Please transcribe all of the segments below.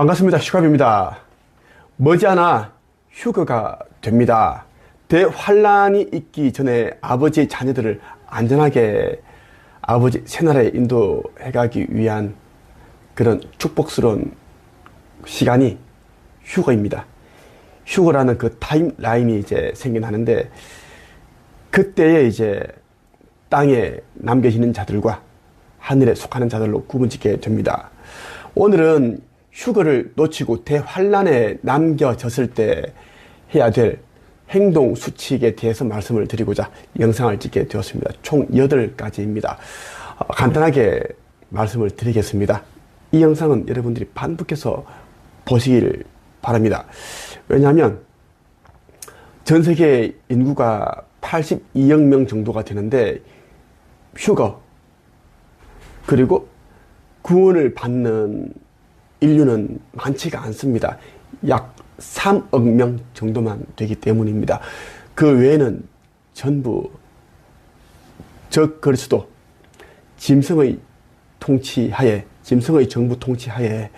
반갑습니다. 슈갑입니다. 머지않아 휴거가 됩니다. 대환란이 있기 전에 아버지 자녀들을 안전하게 아버지 새나라에 인도해가기 위한 그런 축복스러운 시간이 휴거입니다. 휴거라는 그 타임라인이 이제 생겨나는데, 그때에 이제 땅에 남겨지는 자들과 하늘에 속하는 자들로 구분짓게 됩니다. 오늘은 휴거를 놓치고 대환란에 남겨졌을 때 해야 될 행동 수칙에 대해서 말씀을 드리고자 영상을 찍게 되었습니다. 총 8가지입니다. 간단하게 말씀을 드리겠습니다. 이 영상은 여러분들이 반복해서 보시길 바랍니다. 왜냐하면 전 세계 인구가 82억 명 정도가 되는데, 휴거 그리고 구원을 받는 인류는 많지가 않습니다. 약 3억 명 정도만 되기 때문입니다. 그 외에는 전부 적그리스도 짐승의 통치하에, 짐승의 정부 통치하에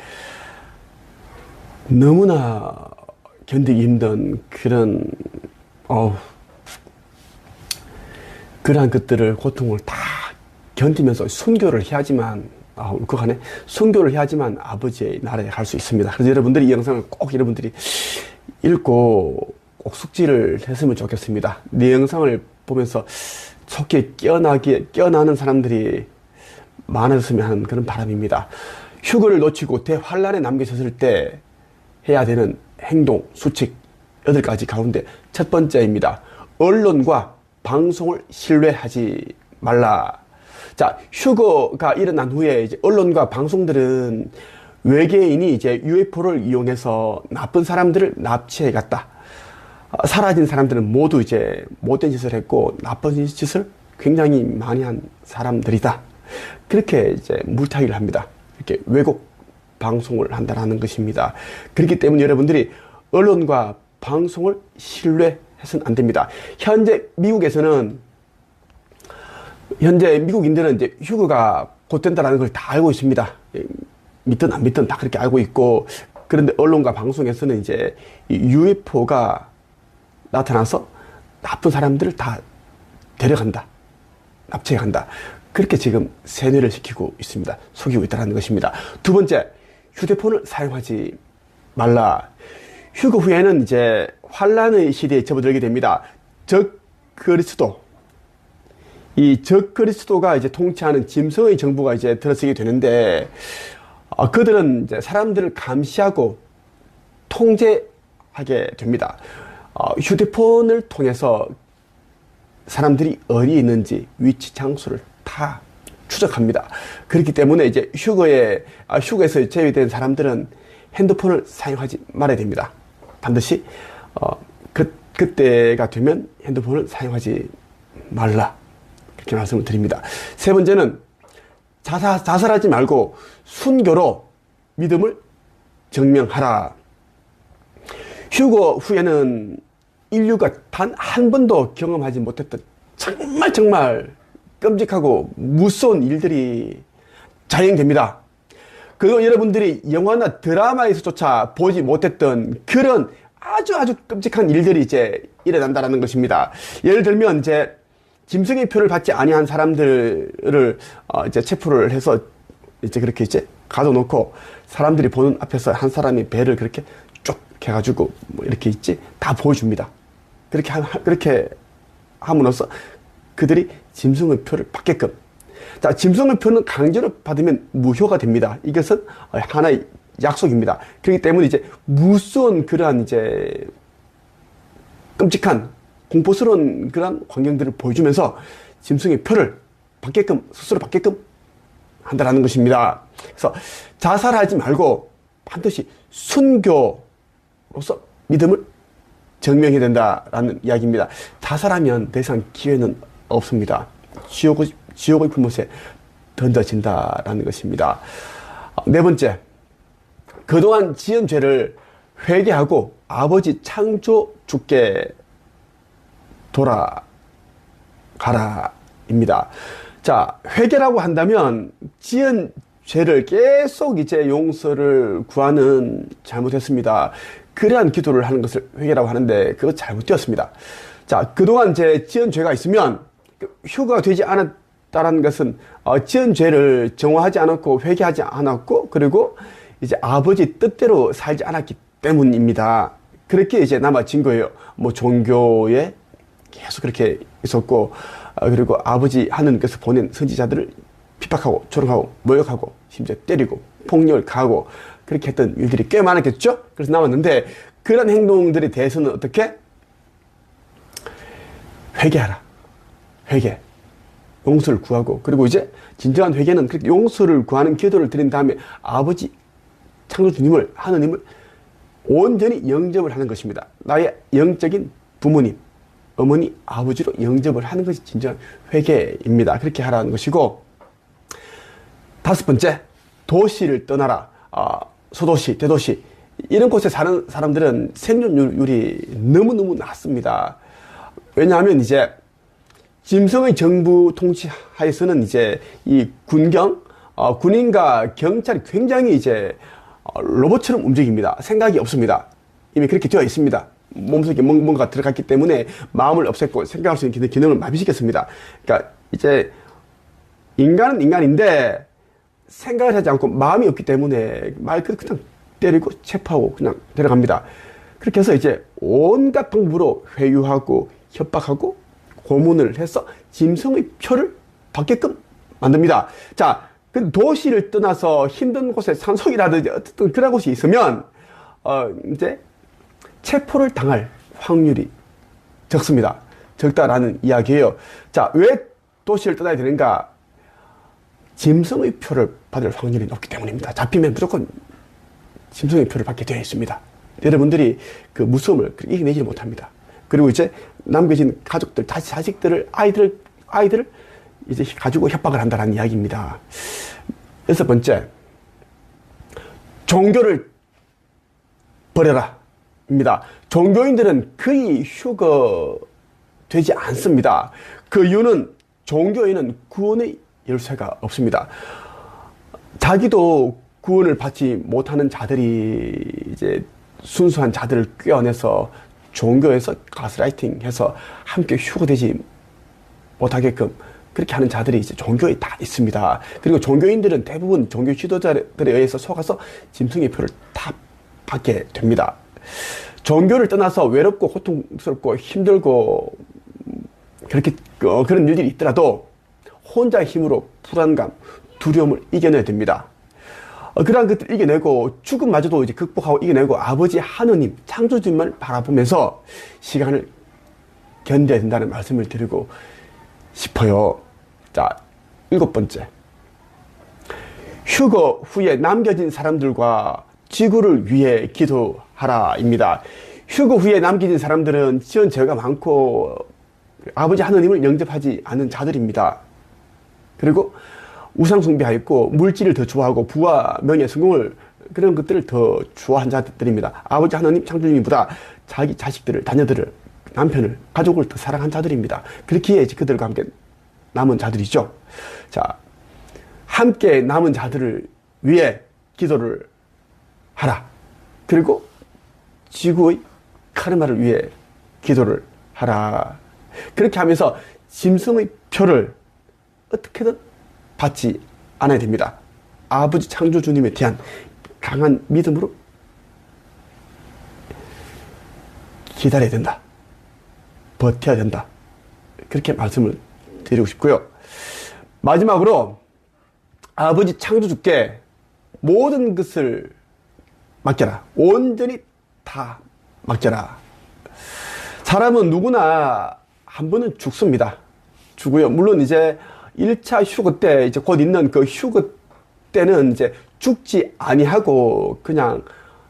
너무나 견디기 힘든 그런 그러한 것들을, 고통을 다 견디면서 순교를 해야지만, 울컥하네. 순교를 해야지만 아버지의 나라에 갈 수 있습니다. 그래서 여러분들이 이 영상을 꼭 여러분들이 읽고 꼭 숙지를 했으면 좋겠습니다. 내 영상을 보면서 속에 깨어나는 사람들이 많아졌으면 하는 그런 바람입니다. 휴거를 놓치고 대환란에 남겨졌을 때 해야 되는 행동, 수칙 8가지 가운데 첫 번째입니다. 언론과 방송을 신뢰하지 말라. 자, 휴거가 일어난 후에 이제 언론과 방송들은 외계인이 이제 UFO를 이용해서 나쁜 사람들을 납치해 갔다. 사라진 사람들은 모두 이제 못된 짓을 했고 나쁜 짓을 굉장히 많이 한 사람들이다. 그렇게 이제 물타기를 합니다. 이렇게 왜곡 방송을 한다는 것입니다. 그렇기 때문에 여러분들이 언론과 방송을 신뢰해서는 안 됩니다. 현재 미국인들은 이제 휴거가 곧 된다는 걸 다 알고 있습니다. 믿든 안 믿든 다 그렇게 알고 있고, 그런데 언론과 방송에서는 이제 UFO가 나타나서 나쁜 사람들을 다 데려간다, 납치해 간다, 그렇게 지금 세뇌를 시키고 있습니다. 속이고 있다는 것입니다. 두 번째, 휴대폰을 사용하지 말라. 휴거 후에는 이제 환란의 시대에 접어들게 됩니다. 이 적그리스도가 이제 통치하는 짐승의 정부가 이제 들어서게 되는데, 그들은 이제 사람들을 감시하고 통제하게 됩니다. 휴대폰을 통해서 사람들이 어디 있는지 위치, 장소를 다 추적합니다. 그렇기 때문에 이제 휴거에서 제외된 사람들은 핸드폰을 사용하지 말아야 됩니다. 반드시 그때가 되면 핸드폰을 사용하지 말라, 이렇게 말씀을 드립니다. 세 번째는 자살하지 말고 순교로 믿음을 증명하라. 휴거 후에는 인류가 단 한 번도 경험하지 못했던 정말 끔찍하고 무서운 일들이 자행됩니다. 그리고 여러분들이 영화나 드라마에서조차 보지 못했던 그런 아주 끔찍한 일들이 이제 일어난다는 것입니다. 예를 들면 이제 짐승의 표를 받지 아니한 사람들을 이제 체포를 해서 이제 그렇게 이제 가둬놓고 사람들이 보는 앞에서 한 사람이 배를 그렇게 쭉 해가지고 뭐 이렇게 있지 다 보여줍니다. 그렇게 함으로써 그들이 짐승의 표를 받게끔. 자, 짐승의 표는 강제로 받으면 무효가 됩니다. 이것은 하나의 약속입니다. 그렇기 때문에 이제 무서운 그러한 이제 끔찍한 공포스러운 그런 광경들을 보여주면서 짐승의 표를 스스로 받게끔 한다는 것입니다. 그래서 자살하지 말고 반드시 순교로서 믿음을 증명해야 된다라는 이야기입니다. 자살하면 더 이상 기회는 없습니다. 지옥의 불못에 던져진다라는 것입니다. 네 번째, 그동안 지은 죄를 회개하고 아버지 창조 주께 돌아가라 입니다. 자, 회개라고 한다면 지은 죄를 계속 이제 용서를 구하는 잘못했습니다. 그러한 기도를 하는 것을 회개라고 하는데 그거 잘못되었습니다. 자, 그동안 이제 지은 죄가 있으면 휴거가 되지 않았다는 것은 지은 죄를 정화하지 않았고 회개하지 않았고 그리고 이제 아버지 뜻대로 살지 않았기 때문입니다. 그렇게 이제 남아진 거예요. 뭐 종교에 계속 그렇게 있었고 그리고 아버지 하느님께서 보낸 선지자들을 핍박하고 조롱하고 모욕하고 심지어 때리고 폭력을 가하고 그렇게 했던 일들이 꽤 많았겠죠. 그래서 남았는데 그런 행동들에 대해서는 어떻게? 회개하라. 회개. 용서를 구하고 그리고 이제 진정한 회개는 그렇게 용서를 구하는 기도를 드린 다음에 아버지 창조주님을 하느님을 온전히 영접을 하는 것입니다. 나의 영적인 부모님, 어머니, 아버지로 영접을 하는 것이 진정한 회개입니다. 그렇게 하라는 것이고 다섯 번째, 도시를 떠나라. 소도시, 대도시 이런 곳에 사는 사람들은 생존율이 너무너무 낮습니다. 왜냐하면 이제 짐승의 정부 통치하에서는 이제 이 군인과 경찰이 굉장히 이제 로봇처럼 움직입니다. 생각이 없습니다. 이미 그렇게 되어 있습니다. 몸속에 뭔가 들어갔기 때문에 마음을 없앴고 생각할 수 있는 기능을 마비시켰습니다. 그러니까 이제 인간은 인간인데 생각을 하지 않고 마음이 없기 때문에 말 그대로 그냥 때리고 체포하고 그냥 데려갑니다. 그렇게 해서 이제 온갖 방법으로 회유하고 협박하고 고문을 해서 짐승의 표를 받게끔 만듭니다. 자, 그 도시를 떠나서 힘든 곳에 산속이라든지 어쨌든 그런 곳이 있으면 이제 체포를 당할 확률이 적습니다. 적다라는 이야기예요. 자, 왜 도시를 떠나야 되는가? 짐승의 표를 받을 확률이 높기 때문입니다. 잡히면 무조건 짐승의 표를 받게 되어 있습니다. 여러분들이 그 무서움을 이겨내지 못합니다. 그리고 이제 남겨진 가족들, 자식들을, 아이들을 이제 가지고 협박을 한다는 이야기입니다. 여섯 번째, 종교를 버려라. 입니다. 종교인들은 거의 휴거되지 않습니다. 그 이유는 종교에는 구원의 열쇠가 없습니다. 자기도 구원을 받지 못하는 자들이 이제 순수한 자들을 꿰어내서 종교에서 가스라이팅 해서 함께 휴거되지 못하게끔 그렇게 하는 자들이 이제 종교에 다 있습니다. 그리고 종교인들은 대부분 종교 지도자들에 의해서 속아서 짐승의 표를 다 받게 됩니다. 종교를 떠나서 외롭고 고통스럽고 힘들고 그렇게 그런 일들이 있더라도 혼자의 힘으로 불안감, 두려움을 이겨내야 됩니다. 그러한 것들을 이겨내고 죽음마저도 이제 극복하고 이겨내고 아버지 하느님, 창조주님을 바라보면서 시간을 견뎌야 된다는 말씀을 드리고 싶어요. 자, 일곱 번째. 휴거 후에 남겨진 사람들과 지구를 위해 기도하라입니다. 휴거 후에 남겨진 사람들은 지은 죄가 많고 아버지 하느님을 영접하지 않은 자들입니다. 그리고 우상숭배하였고 물질을 더 좋아하고 부와 명예, 성공을 그런 것들을 더 좋아한 자들입니다. 아버지 하나님 창조주님보다 자기 자식들을, 자녀들을, 남편을, 가족을 더 사랑한 자들입니다. 그렇기에 그들과 함께 남은 자들이죠. 자, 함께 남은 자들을 위해 기도를 하라. 그리고 지구의 카르마를 위해 기도를 하라. 그렇게 하면서 짐승의 표를 어떻게든 받지 않아야 됩니다. 아버지 창조주님에 대한 강한 믿음으로 기다려야 된다. 버텨야 된다. 그렇게 말씀을 드리고 싶고요. 마지막으로 아버지 창조주께 모든 것을 맡겨라. 온전히 다 맡겨라. 사람은 누구나 한 번은 죽습니다. 죽고요. 물론 이제 1차 휴거 때 이제 곧 있는 그 휴거 때는 이제 죽지 아니하고 그냥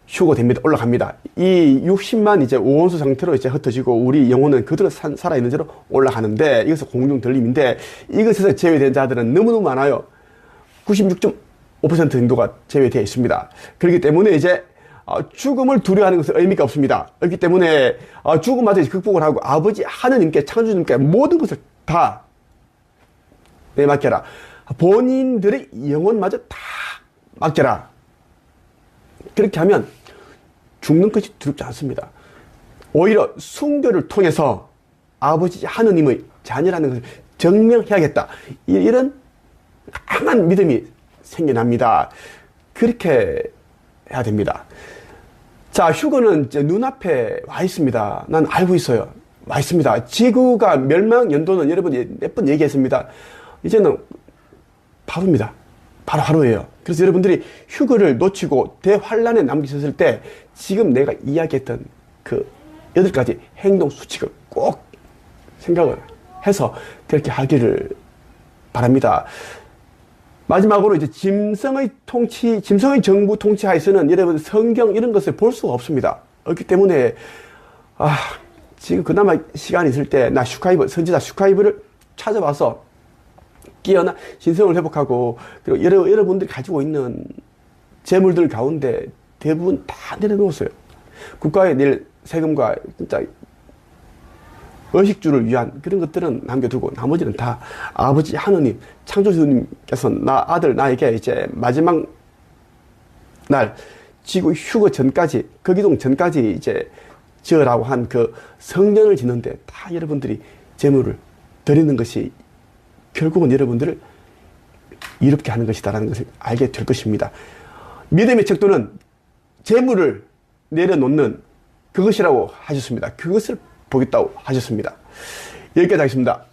휴거됩니다. 올라갑니다. 이 60만 이제 오원수 상태로 이제 흩어지고 우리 영혼은 그대로 살아있는 채로 올라가는데 이것은 공중 들림인데 이것에서 제외된 자들은 너무너무 많아요. 96.5% 정도가 제외되어 있습니다. 그렇기 때문에 이제 죽음을 두려워하는 것은 의미가 없습니다. 그렇기 때문에 죽음마저 극복을 하고 아버지 하느님께 창조주님께 모든 것을 다 내맡겨라. 본인들의 영혼마저 다 맡겨라. 그렇게 하면 죽는 것이 두렵지 않습니다. 오히려 순교를 통해서 아버지 하느님의 자녀라는 것을 증명해야겠다. 이런 강한 믿음이 생겨납니다. 그렇게 해야 됩니다. 자, 휴거는 이제 눈앞에 와 있습니다. 난 알고 있어요. 와 있습니다. 지구가 멸망 연도는 여러분이 몇 번 얘기했습니다. 이제는 바로입니다. 바로 하루예요. 그래서 여러분들이 휴거를 놓치고 대환란에 남기셨을 때 지금 내가 이야기했던 그 8가지 행동 수칙을 꼭 생각을 해서 그렇게 하기를 바랍니다. 마지막으로 이제 짐승의 정부 통치하에서는 여러분 성경 이런 것을 볼 수가 없습니다. 그렇기 때문에 지금 그나마 시간이 있을 때 나 선지자 슈카이브를 찾아봐서 깨어나 신성을 회복하고 그리고 여러분들이 가지고 있는 재물들 가운데 대부분 다 내려놓았어요. 국가에 낼 세금과 진짜 의식주를 위한 그런 것들은 남겨두고 나머지는 다 아버지 하느님 창조주님께서 나에게 이제 마지막 날 지구 휴거 전까지 거기동 전까지 이제 지으라고 한 그 성전을 짓는데 다 여러분들이 재물을 드리는 것이 결국은 여러분들을 이롭게 하는 것이다라는 것을 알게 될 것입니다. 믿음의 척도는 재물을 내려놓는 그것이라고 하셨습니다. 그것을 보겠다고 하셨습니다. 여기까지 하겠습니다.